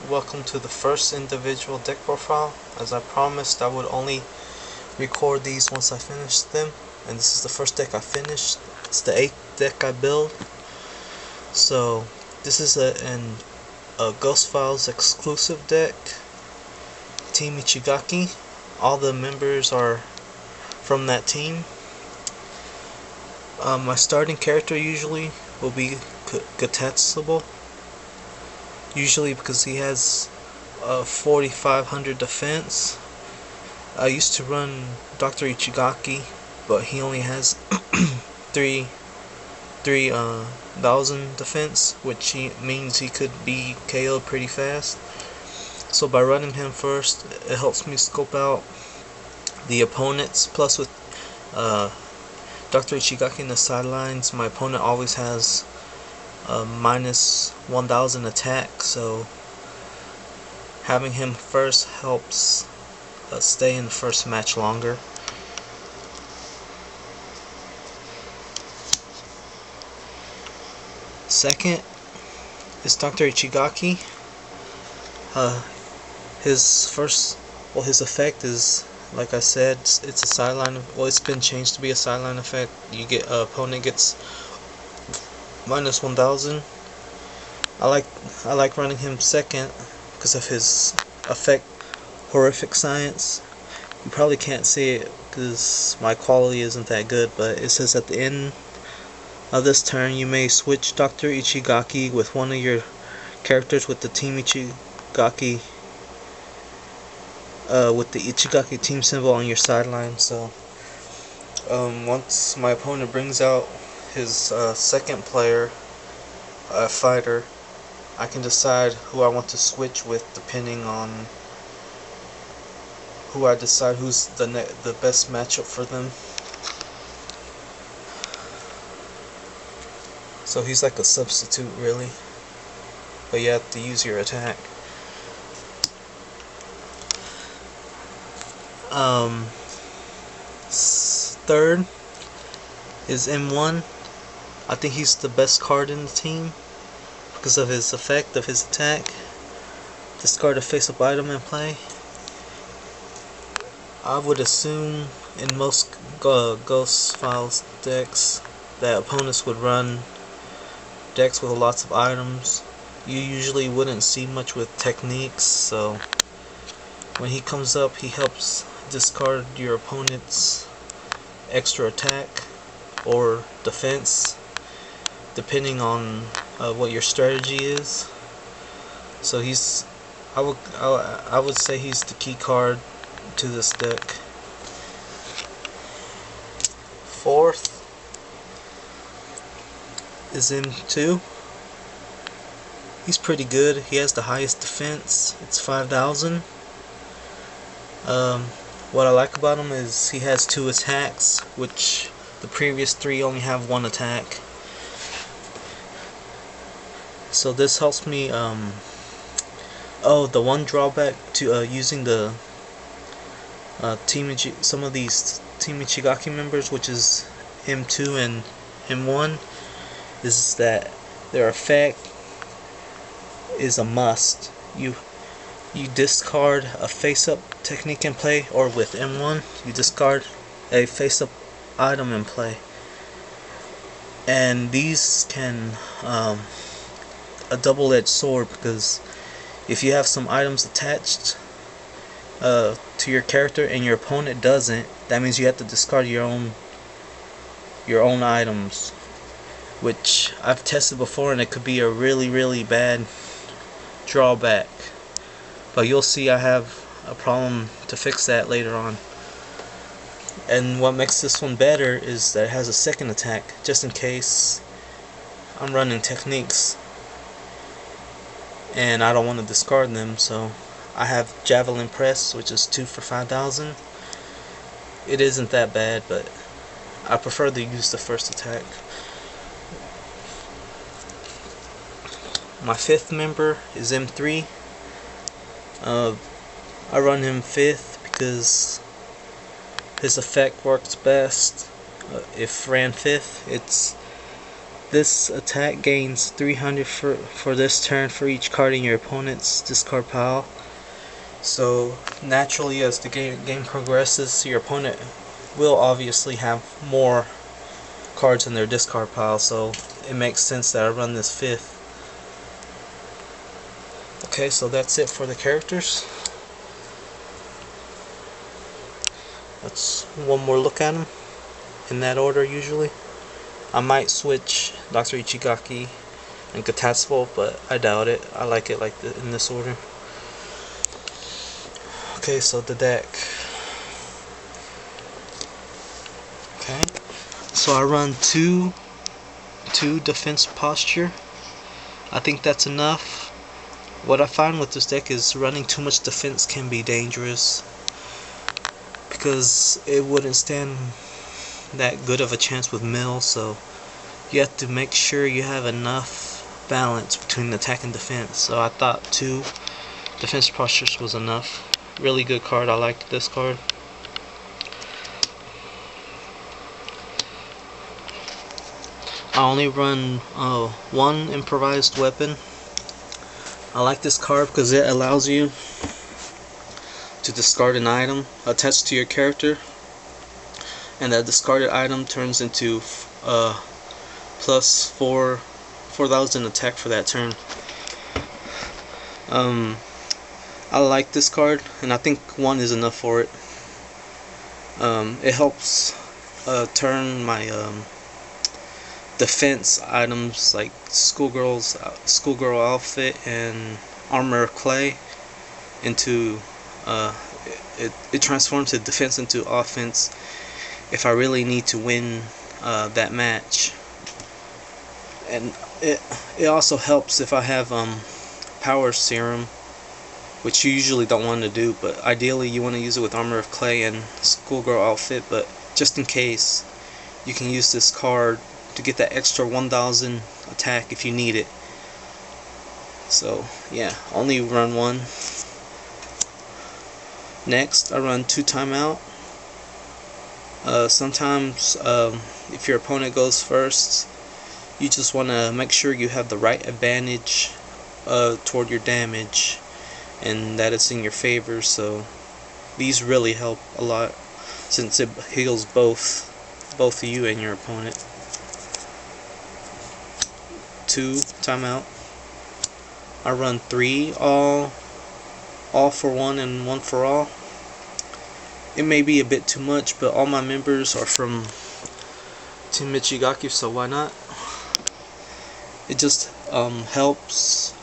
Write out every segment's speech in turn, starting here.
welcome to the first individual deck profile. As I promised, I would only record these once I finished them, and this is the first deck I finished. It's the 8th deck I build. So this is a Ghost Files exclusive deck, Team Ichigaki. All the members are from that team. My starting character usually will be Gatetsubo, usually because he has 4,500 defense. I used to run Dr. Ichigaki, but he only has 3,000 defense, which means he could be KO'd pretty fast. So by running him first, it helps me scope out the opponents. Plus with Dr. Ichigaki in the sidelines, my opponent always has minus 1,000 attack, so having him first helps stay in the first match longer. Second is Dr. Ichigaki. His effect is, like I said, it's a sideline. Well, it's been changed to be a sideline effect. You get opponent gets minus 1,000. I like running him second because of his effect, Horrific Science. You probably can't see it because my quality isn't that good, but it says at the end of this turn you may switch Dr. Ichigaki with one of your characters with the Team Ichigaki with the Ichigaki team symbol on your sideline. So once my opponent brings out his second player, fighter, I can decide who I want to switch with depending on who I decide who's the best matchup for them. So he's like a substitute, really, but you have to use your attack. Third is M1. I think he's the best card in the team because of his effect of his attack. Discard a face-up item and play. I would assume in most Ghost Files decks that opponents would run decks with lots of items. You usually wouldn't see much with techniques, so when he comes up, he helps discard your opponent's extra attack or defense depending on what your strategy is. So I would say he's the key card to this deck. Fourth is M2. He's pretty good. He has the highest defense. It's 5,000. What I like about him is he has 2 attacks, which the previous 3 only have 1 attack. So this helps me. The one drawback to using the some of these Team Ichigaki members, which is M2 and M1, is that their effect is a must. You discard a face-up technique and play, or with M1 you discard a face-up item and play. And these can a double-edged sword, because if you have some items attached to your character and your opponent doesn't, that means you have to discard your own items, which I've tested before, and it could be a really bad drawback. But you'll see I have a problem to fix that later on. And what makes this one better is that it has a second attack, just in case I'm running techniques and I don't want to discard them. So I have Javelin Press, which is 2 for 5,000. It isn't that bad, but I prefer to use the first attack. My 5th member is M3. I run him 5th because his effect works best. If ran 5th, it's This attack gains 300 for this turn for each card in your opponent's discard pile. So naturally, as the game progresses, your opponent will obviously have more cards in their discard pile, so it makes sense that I run this 5th. Okay, so that's it for the characters. Let's one more look at them in that order. Usually I might switch Dr. Ichigaki and Katatsubo, but I doubt it. I like it in this order. Okay, so the deck. Okay, so I run two defense posture. I think that's enough. What I find with this deck is running too much defense can be dangerous, because it wouldn't stand that good of a chance with mill, so you have to make sure you have enough balance between attack and defense. So I thought 2 defense postures was enough. Really good card. I liked this card. I only run 1 improvised weapon. I like this card because it allows you to discard an item attached to your character, and that discarded item turns into plus 4,000 attack for that turn. I like this card, and I think 1 is enough for it. It helps turn my defense items like schoolgirl outfit and armor of clay into it transforms the defense into offense if I really need to win that match. And it also helps if I have power serum, which you usually don't want to do, but ideally you want to use it with armor of clay and schoolgirl outfit. But just in case, you can use this card to get that extra 1,000 attack if you need it. So yeah, only run 1. Next, I run 2 timeout. Sometimes if your opponent goes first, you just want to make sure you have the right advantage toward your damage, and that it's in your favor. So these really help a lot, since it heals both of you and your opponent. 2 timeout. I run 3 all for 1 and 1 for all. It may be a bit too much, but all my members are from Team Ichigaki, so why not? It just helps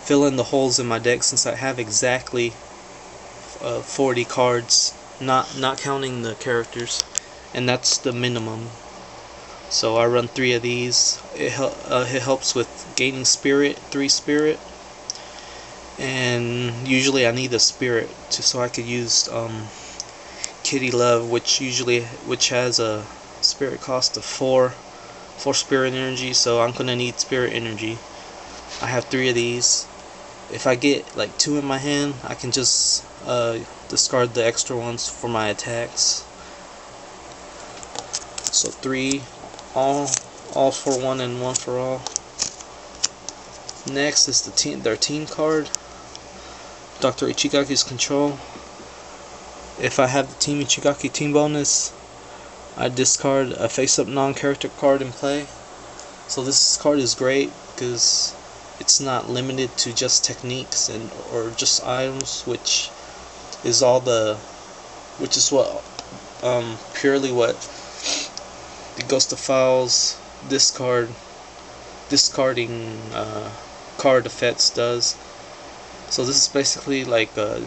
fill in the holes in my deck, since I have exactly 40 cards, not counting the characters, and that's the minimum. So I run 3 of these. It helps with gaining spirit, 3 spirit, and usually I need a spirit so I could use Kitty Love, which has a spirit cost of 4 spirit energy. So I'm gonna need spirit energy. I have 3 of these. If I get like 2 in my hand, I can just discard the extra ones for my attacks. So 3 all for 1 and 1 for all. Next is their team card, Dr. Ichigaki's control. If I have the Team Ichigaki team bonus, I discard a face-up non-character card in play. So this card is great because it's not limited to just techniques or just items, which is purely what the Ghost of Files discarding card effects does. So this is basically like the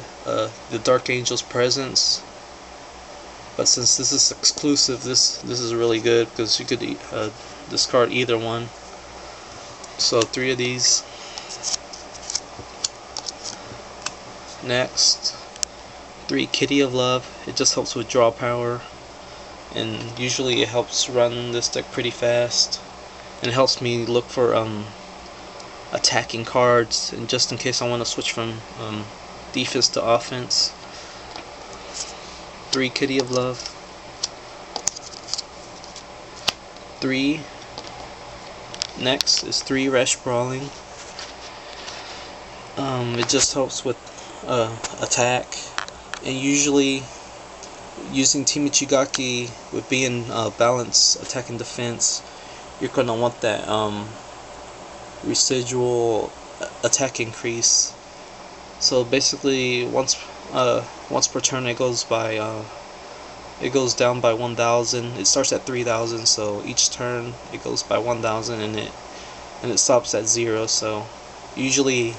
Dark Angel's Presence, but since this is exclusive, this is really good because you could discard either one. So 3 of these. Next, 3 Kitty of Love. It just helps with draw power, and usually it helps run this deck pretty fast, and it helps me look for attacking cards, and just in case I want to switch from defense to offense. 3 Kitty of Love. 3 Next is 3 Rash Brawling. It just helps with attack, and usually using Team Ichigaki with being balanced attack and defense, you're gonna want that residual attack increase. So basically, once per turn, it goes down by 1,000. It starts at 3,000, so each turn it goes by 1,000, and it stops at 0. So usually,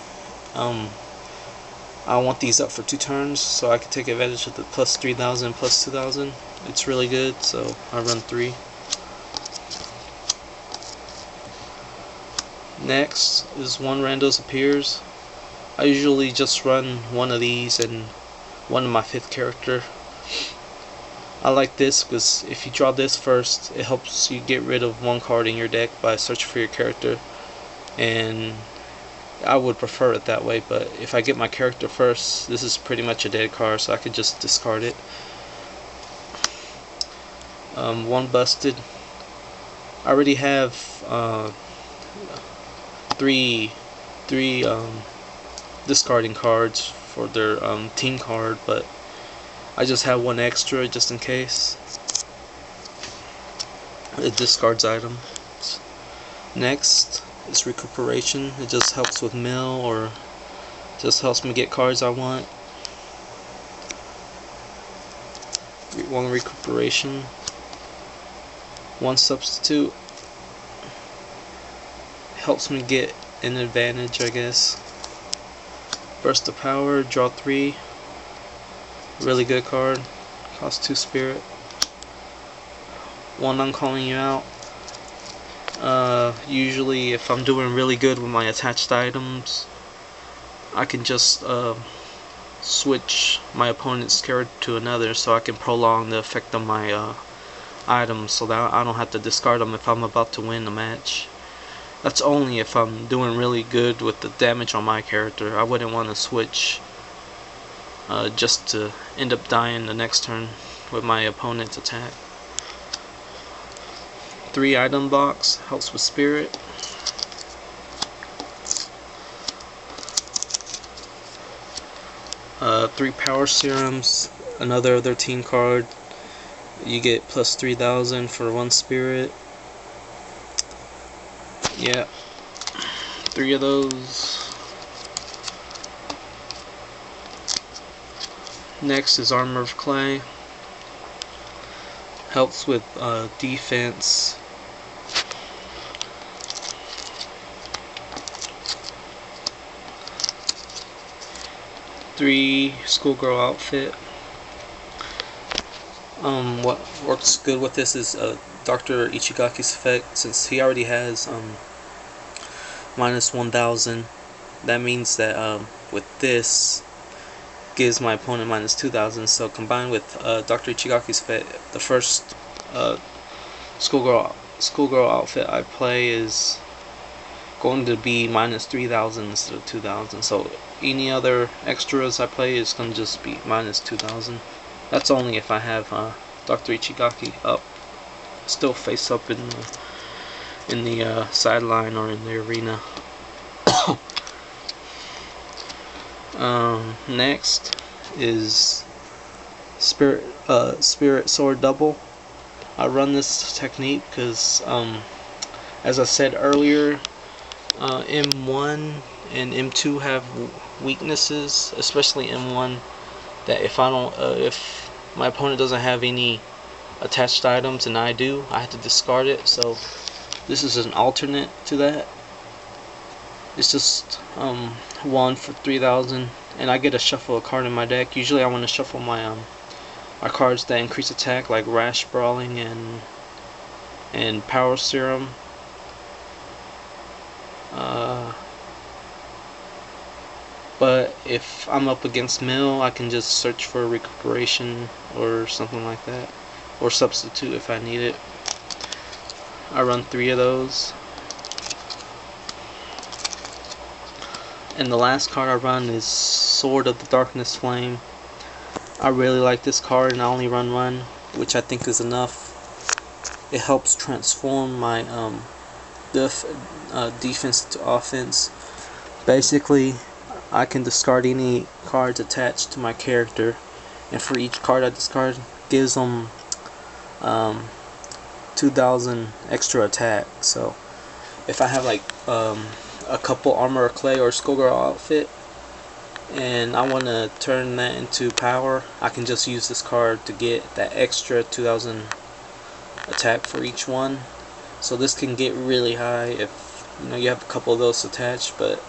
I want these up for 2 turns, so I can take advantage of the plus 3,000, plus 2,000. It's really good, so I run 3. Next is 1 Randos Appears. I usually just run 1 of these and 1 of my 5th character. I like this because if you draw this first, it helps you get rid of 1 card in your deck by searching for your character, and I would prefer it that way, but if I get my character first, this is pretty much a dead card, so I could just discard it. 1 Busted. I already have 3 discarding cards for their team card, but I just have 1 extra just in case. It discards items. Next is Recuperation. It just helps with mill, or just helps me get cards I want. 1 Recuperation. 1 Substitute. Helps me get an advantage, I guess. Burst of Power, draw 3. Really good card. Costs 2 spirit. 1 I'm calling you out. Usually if I'm doing really good with my attached items, I can just switch my opponent's character to another, so I can prolong the effect of my items, so that I don't have to discard them if I'm about to win the match. That's only if I'm doing really good with the damage on my character. I wouldn't want to switch just to end up dying the next turn with my opponent's attack. 3 Item Box, helps with spirit. 3 Power Serums, another of their team card. You get plus 3,000 for 1 spirit. Yeah, 3 of those. Next is Armor of Clay. Helps with defense. 3 Schoolgirl Outfit. What works good with this is Dr. Ichigaki's effect. Since he already has minus 1,000, that means that with this gives my opponent minus 2,000. So combined with Dr. Ichigaki's effect, the first schoolgirl outfit I play is going to be minus 3,000 instead of 2,000. So any other extras I play is going to just be minus 2,000. That's only if I have Dr. Ichigaki up, still face up in the sideline or in the arena. Next is Spirit Sword Double. I run this technique because, as I said earlier, M1 and M2 have weaknesses, especially M1, that if my opponent doesn't have any attached items and I do, I have to discard it. So this is an alternate to that. It's just 1 for 3,000, and I get to shuffle a card in my deck. Usually I want to shuffle my cards that increase attack, like Rash Brawling and Power Serum. But if I'm up against mill, I can just search for recuperation or something like that, or substitute if I need it. I run 3 of those. And the last card I run is Sword of the Darkness Flame. I really like this card, and I only run 1, which I think is enough. It helps transform my defense to offense. Basically, I can discard any cards attached to my character, and for each card I discard, gives them 2,000 extra attack. So if I have like a couple armor or clay or schoolgirl outfit, and I want to turn that into power, I can just use this card to get that extra 2,000 attack for each one. So this can get really high if you have a couple of those attached, but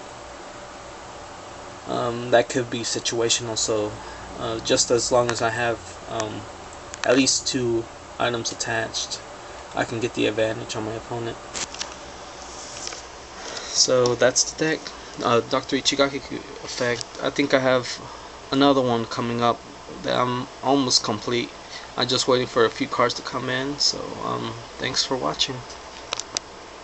that could be situational. So just as long as I have at least 2 items attached, I can get the advantage on my opponent. So that's the deck. Dr. Ichigaki effect. I think I have another one coming up that I'm almost complete. I'm just waiting for a few cards to come in. So thanks for watching.